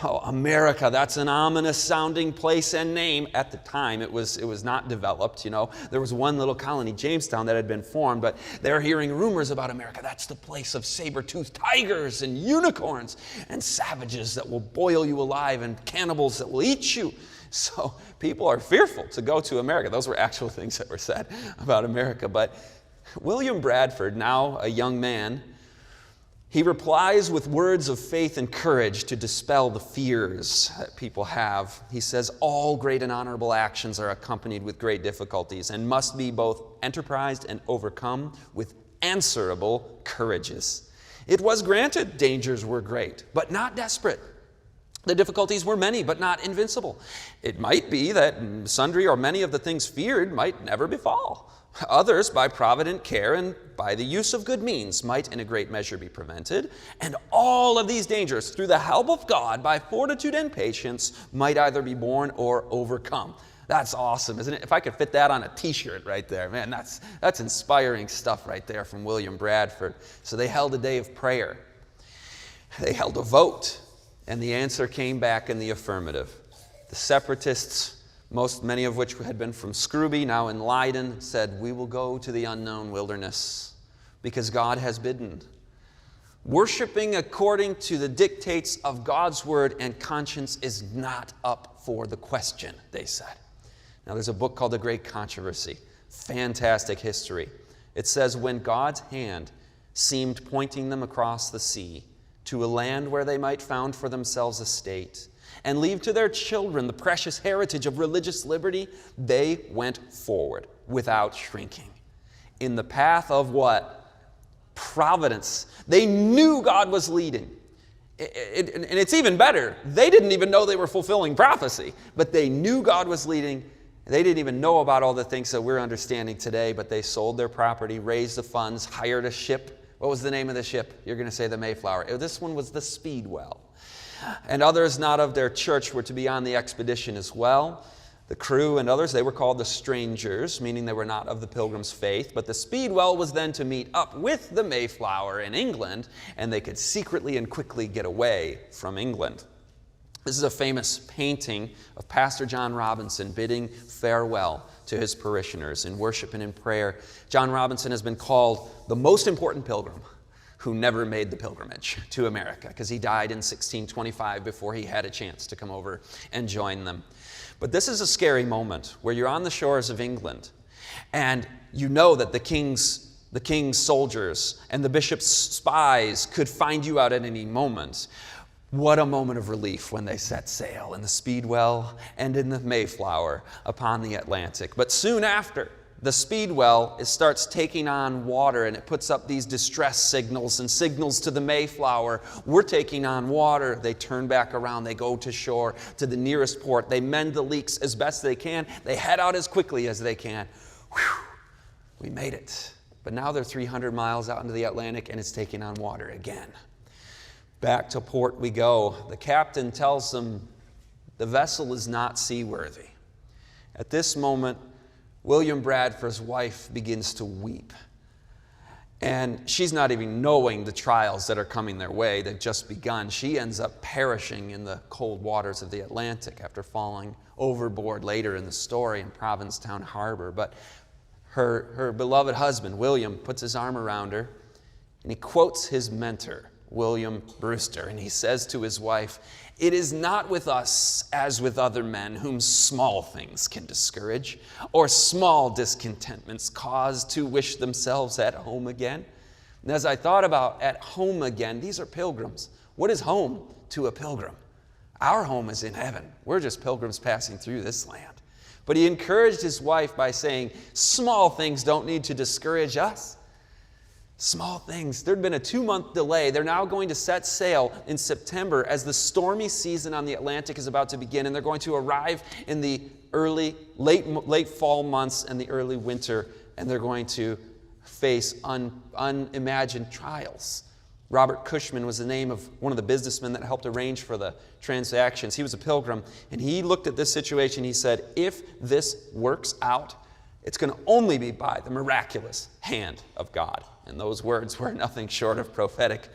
Oh, America, that's an ominous sounding place and name. At the time, it was not developed, you know. There was one little colony, Jamestown, that had been formed, but they're hearing rumors about America. That's the place of saber-toothed tigers and unicorns and savages that will boil you alive and cannibals that will eat you. So people are fearful to go to America. Those were actual things that were said about America. But William Bradford, now a young man, he replies with words of faith and courage to dispel the fears that people have. He says, all great and honorable actions are accompanied with great difficulties and must be both enterprised and overcome with answerable courages. It was granted dangers were great, but not desperate. The difficulties were many, but not invincible. It might be that sundry or many of the things feared might never befall. Others, by provident care and by the use of good means, might in a great measure be prevented. And all of these dangers, through the help of God, by fortitude and patience, might either be borne or overcome. That's awesome, isn't it? If I could fit that on a t-shirt right there, man, that's inspiring stuff right there from William Bradford. So they held a day of prayer. They held a vote, and the answer came back in the affirmative. The separatists, many of which had been from Scrooby, now in Leiden, said, we will go to the unknown wilderness because God has bidden. Worshipping according to the dictates of God's word and conscience is not up for the question, they said. Now there's a book called The Great Controversy. Fantastic history. It says, when God's hand seemed pointing them across the sea to a land where they might found for themselves a state, and leave to their children the precious heritage of religious liberty, they went forward without shrinking. In the path of what? Providence. They knew God was leading. And it's even better. They didn't even know they were fulfilling prophecy, but they knew God was leading. They didn't even know about all the things that we're understanding today, but they sold their property, raised the funds, hired a ship. What was the name of the ship? You're going to say the Mayflower. This one was the Speedwell. And others not of their church were to be on the expedition as well. The crew and others, they were called the strangers, meaning they were not of the Pilgrims' faith. But the Speedwell was then to meet up with the Mayflower in England, and they could secretly and quickly get away from England. This is a famous painting of Pastor John Robinson bidding farewell to his parishioners in worship and in prayer. John Robinson has been called the most important pilgrim who never made the pilgrimage to America, because he died in 1625 before he had a chance to come over and join them. But this is a scary moment where you're on the shores of England, and you know that the king's soldiers and the bishop's spies could find you out at any moment. What a moment of relief when they set sail in the Speedwell and in the Mayflower upon the Atlantic. But soon after, the Speedwell starts taking on water, and it puts up these distress signals and signals to the Mayflower. We're taking on water. They turn back around. They go to shore, to the nearest port. They mend the leaks as best they can. They head out as quickly as they can. Whew, we made it. But now they're 300 miles out into the Atlantic, and it's taking on water again. Back to port we go. The captain tells them the vessel is not seaworthy. At this moment, William Bradford's wife begins to weep. And she's not even knowing the trials that are coming their way. They've just begun. She ends up perishing in the cold waters of the Atlantic after falling overboard later in the story in Provincetown Harbor. But her beloved husband, William, puts his arm around her, and he quotes his mentor, William Brewster, and he says to his wife, "It is not with us as with other men whom small things can discourage, or small discontentments cause to wish themselves at home again." And as I thought about at home again, these are pilgrims. What is home to a pilgrim? Our home is in heaven. We're just pilgrims passing through this land. But he encouraged his wife by saying, small things don't need to discourage us. Small things. There'd been a 2-month delay. They're now going to set sail in September as the stormy season on the Atlantic is about to begin, and they're going to arrive in the late fall months and the early winter, and they're going to face unimagined trials. Robert Cushman was the name of one of the businessmen that helped arrange for the transactions. He was a pilgrim, and he looked at this situation. He said, if this works out, it's going to only be by the miraculous hand of God. And those words were nothing short of prophetic.